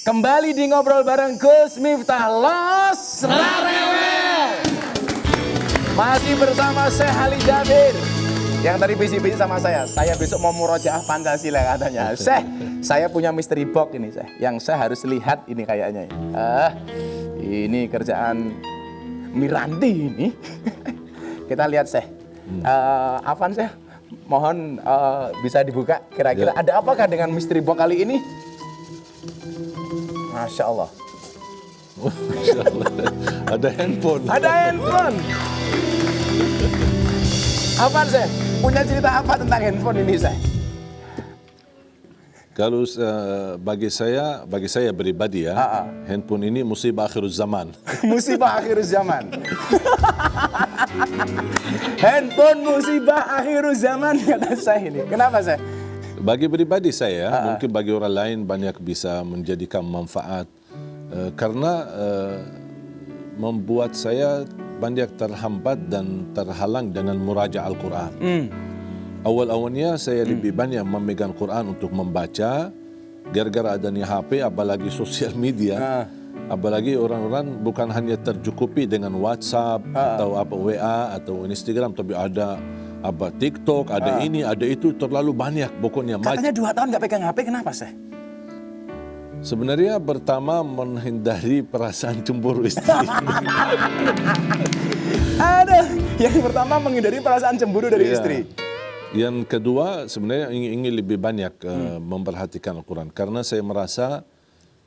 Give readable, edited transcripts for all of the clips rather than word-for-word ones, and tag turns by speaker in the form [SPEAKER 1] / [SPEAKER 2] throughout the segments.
[SPEAKER 1] Kembali di ngobrol bareng Gus Miftah Los Rarewel. Masih bersama Syekh Ali Jabir. Yang tadi bisi-bisi sama saya besok mau murojaah Pancasila katanya. Syekh, saya punya mystery box ini Syekh, yang saya harus lihat ini kayaknya. Ini kerjaan Miranti ini. Kita lihat Syekh. Afan Syekh, mohon bisa dibuka kira-kira ada apakah dengan mystery box kali ini? Masya Allah.
[SPEAKER 2] Masya Allah. Ada handphone.
[SPEAKER 1] Ada handphone. Apaan Syekh? Punya cerita apa tentang handphone ini Syekh?
[SPEAKER 2] Kalau bagi saya pribadi ya, handphone ini musibah akhir zaman.
[SPEAKER 1] Musibah akhir zaman. Handphone musibah akhir zaman kata saya ini. Kenapa Syekh?
[SPEAKER 2] Bagi pribadi saya, mungkin bagi orang lain banyak bisa menjadikan manfaat karena membuat saya banyak terhambat dan terhalang dengan murajaah Al-Quran. Awal-awalnya saya lebih banyak memegang Quran untuk membaca, gara-gara adanya HP, apalagi sosial media, apalagi orang-orang bukan hanya tercukupi dengan WhatsApp atau WA atau Instagram, tapi ada TikTok, ada ini, ada itu, terlalu banyak pokoknya.
[SPEAKER 1] Katanya 2 tahun nggak pegang HP, kenapa Syekh?
[SPEAKER 2] Sebenarnya pertama menghindari perasaan cemburu istri.
[SPEAKER 1] Aduh, yang pertama menghindari perasaan cemburu dari istri.
[SPEAKER 2] Yang kedua sebenarnya ingin lebih banyak memperhatikan Al-Quran. Karena saya merasa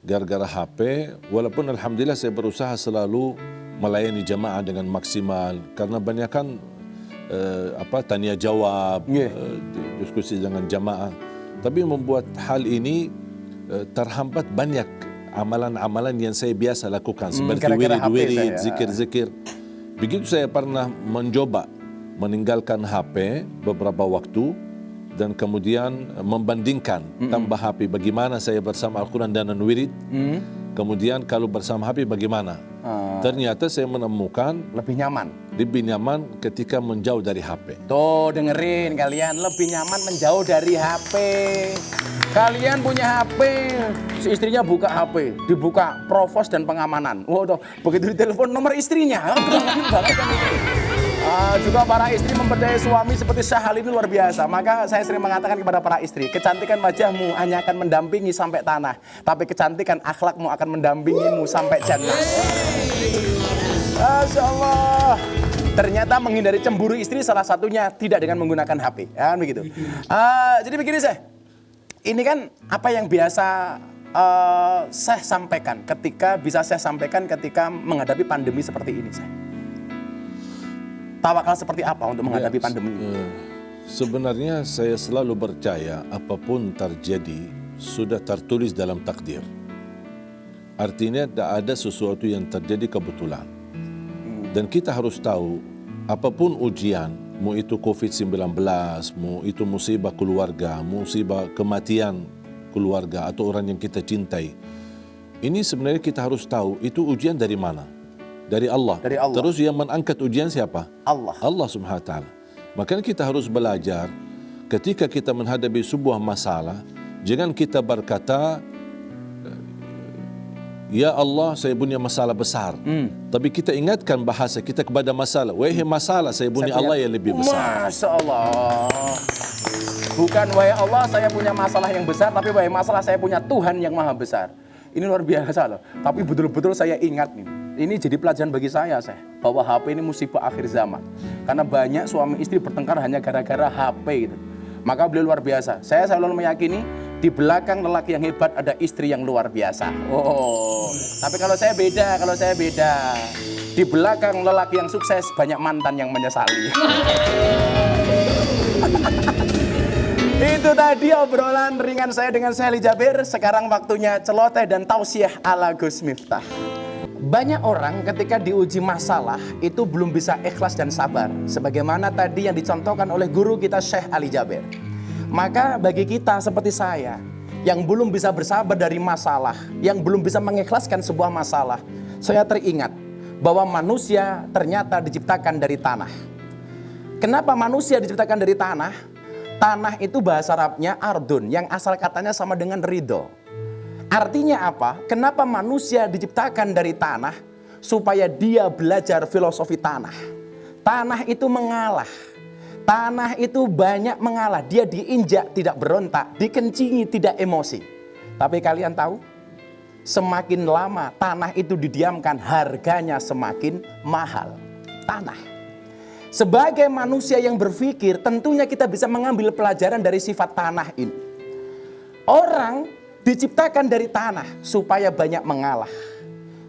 [SPEAKER 2] gara-gara HP, walaupun Alhamdulillah saya berusaha selalu melayani jamaah dengan maksimal. Karena banyak kan tanya jawab, diskusi dengan jamaah. Tapi membuat hal ini terhambat banyak amalan-amalan yang saya biasa lakukan seperti wirid-wirid, zikir-zikir. Begitu saya pernah mencoba meninggalkan HP beberapa waktu dan kemudian membandingkan tambah HP bagaimana saya bersama Al-Quran dan wirid. Kemudian kalau bersama HP bagaimana? Ternyata saya menemukan
[SPEAKER 1] lebih nyaman
[SPEAKER 2] ketika menjauh dari HP.
[SPEAKER 1] Tuh dengerin kalian, lebih nyaman menjauh dari HP. Kalian punya HP, si istrinya buka HP, dibuka provos dan pengamanan. Tuh, begitu ditelepon nomor istrinya. Juga para istri mempercayai suami seperti Syekh Ali ini luar biasa. Maka saya sering mengatakan kepada para istri, kecantikan wajahmu hanya akan mendampingi sampai tanah, tapi kecantikan akhlakmu akan mendampingimu sampai jannah. Masya Allah. Ternyata menghindari cemburu istri salah satunya tidak dengan menggunakan HP. Ya, begitu. Jadi begini Syekh, ini kan apa yang biasa Syekh sampaikan ketika menghadapi pandemi seperti ini Syekh. Tawakal seperti apa untuk menghadapi pandemi ini?
[SPEAKER 2] Sebenarnya saya selalu percaya apapun terjadi sudah tertulis dalam takdir. Artinya tidak ada sesuatu yang terjadi kebetulan. Dan kita harus tahu apapun ujian, mau itu COVID-19, mau itu musibah keluarga, musibah kematian keluarga atau orang yang kita cintai. Ini sebenarnya kita harus tahu itu ujian dari mana? Dari Allah. Terus yang mengangkat ujian siapa? Allah Subhanahu wa taala. Makanya kita harus belajar ketika kita menghadapi sebuah masalah, jangan kita berkata, ya Allah, saya punya masalah besar. Tapi kita ingatkan bahasa kita kepada masalah. Wahai masalah, saya punya Allah yang lebih besar.
[SPEAKER 1] Masya Allah. Bukan wahai Allah, saya punya masalah yang besar, tapi wahai masalah, saya punya Tuhan yang maha besar. Ini luar biasa loh. Tapi betul-betul saya ingat nih. Ini jadi pelajaran bagi saya bahwa HP ini musibah akhir zaman. Karena banyak suami istri bertengkar hanya gara-gara HP gitu. Maka beliau luar biasa. Saya selalu meyakini di belakang lelaki yang hebat ada istri yang luar biasa. Tapi kalau saya beda. Di belakang lelaki yang sukses banyak mantan yang menyesali. Itu tadi obrolan ringan saya dengan Syekh Ali Jabir. Sekarang waktunya celoteh dan tausiah ala Gus Miftah. Banyak orang ketika diuji masalah itu belum bisa ikhlas dan sabar. Sebagaimana tadi yang dicontohkan oleh guru kita Syekh Ali Jabir. Maka bagi kita seperti saya yang belum bisa bersabar dari masalah, yang belum bisa mengikhlaskan sebuah masalah, saya teringat bahwa manusia ternyata diciptakan dari tanah. Kenapa manusia diciptakan dari tanah? Tanah itu bahasa Arabnya ardun, yang asal katanya sama dengan ridho. Artinya apa? Kenapa manusia diciptakan dari tanah? Supaya dia belajar filosofi tanah. Tanah itu mengalah. Tanah itu banyak mengalah. Dia diinjak tidak berontak, dikencingi tidak emosi. Tapi kalian tahu? Semakin lama tanah itu didiamkan, harganya semakin mahal. Tanah. Sebagai manusia yang berpikir, tentunya kita bisa mengambil pelajaran dari sifat tanah ini. Orang diciptakan dari tanah supaya banyak mengalah,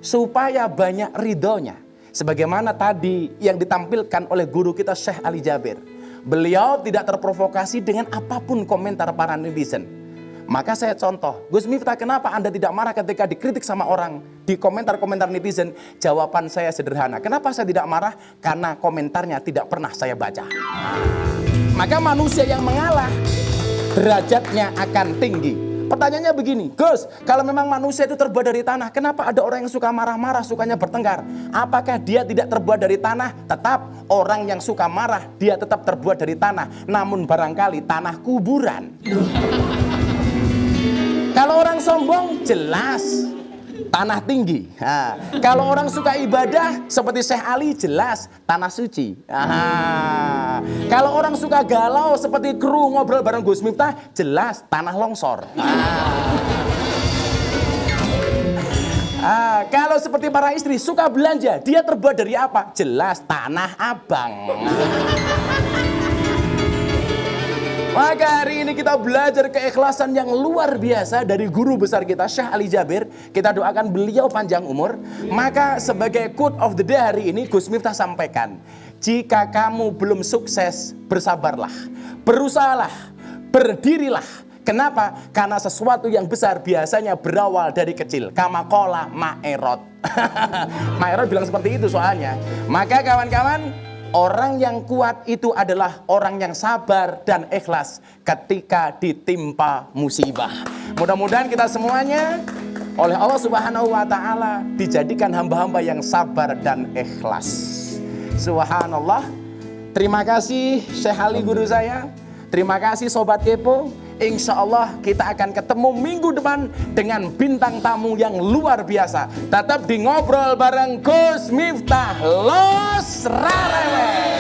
[SPEAKER 1] supaya banyak ridhonya. Sebagaimana tadi yang ditampilkan oleh guru kita Syekh Ali Jabir. Beliau tidak terprovokasi dengan apapun komentar para netizen. Maka saya contoh, Gus Miftah, kenapa Anda tidak marah ketika dikritik sama orang di komentar-komentar netizen? Jawaban saya sederhana. Kenapa saya tidak marah? Karena komentarnya tidak pernah saya baca. Maka manusia yang mengalah derajatnya akan tinggi. Pertanyaannya begini, Gus, kalau memang manusia itu terbuat dari tanah, kenapa ada orang yang suka marah-marah, sukanya bertengkar? Apakah dia tidak terbuat dari tanah? Tetap orang yang suka marah, dia tetap terbuat dari tanah. Namun barangkali tanah kuburan. Kalau orang sombong, jelas tanah tinggi. Nah, kalau orang suka ibadah seperti Syekh Ali, jelas tanah suci. Kalau orang suka galau seperti kru ngobrol bareng Gus Miftah, jelas tanah longsor. Kalau seperti para istri suka belanja, dia terbuat dari apa? Jelas tanah abang. Maka hari ini kita belajar keikhlasan yang luar biasa dari guru besar kita Syekh Ali Jabir. Kita doakan beliau panjang umur. Maka sebagai quote of the day hari ini Gus Miftah sampaikan, jika kamu belum sukses, bersabarlah, berusahalah, berdirilah. Kenapa? Karena sesuatu yang besar biasanya berawal dari kecil. Kama qala Ma'erot. Ma'erot bilang seperti itu soalnya. Maka kawan-kawan, orang yang kuat itu adalah orang yang sabar dan ikhlas ketika ditimpa musibah. Mudah-mudahan kita semuanya oleh Allah Subhanahu wa taala dijadikan hamba-hamba yang sabar dan ikhlas. Subhanallah. Terima kasih Syekh Ali guru saya. Terima kasih Sobat Kepo. Insya Allah kita akan ketemu minggu depan dengan bintang tamu yang luar biasa. Tetap di ngobrol bareng Gus Miftah. Los Rarewe.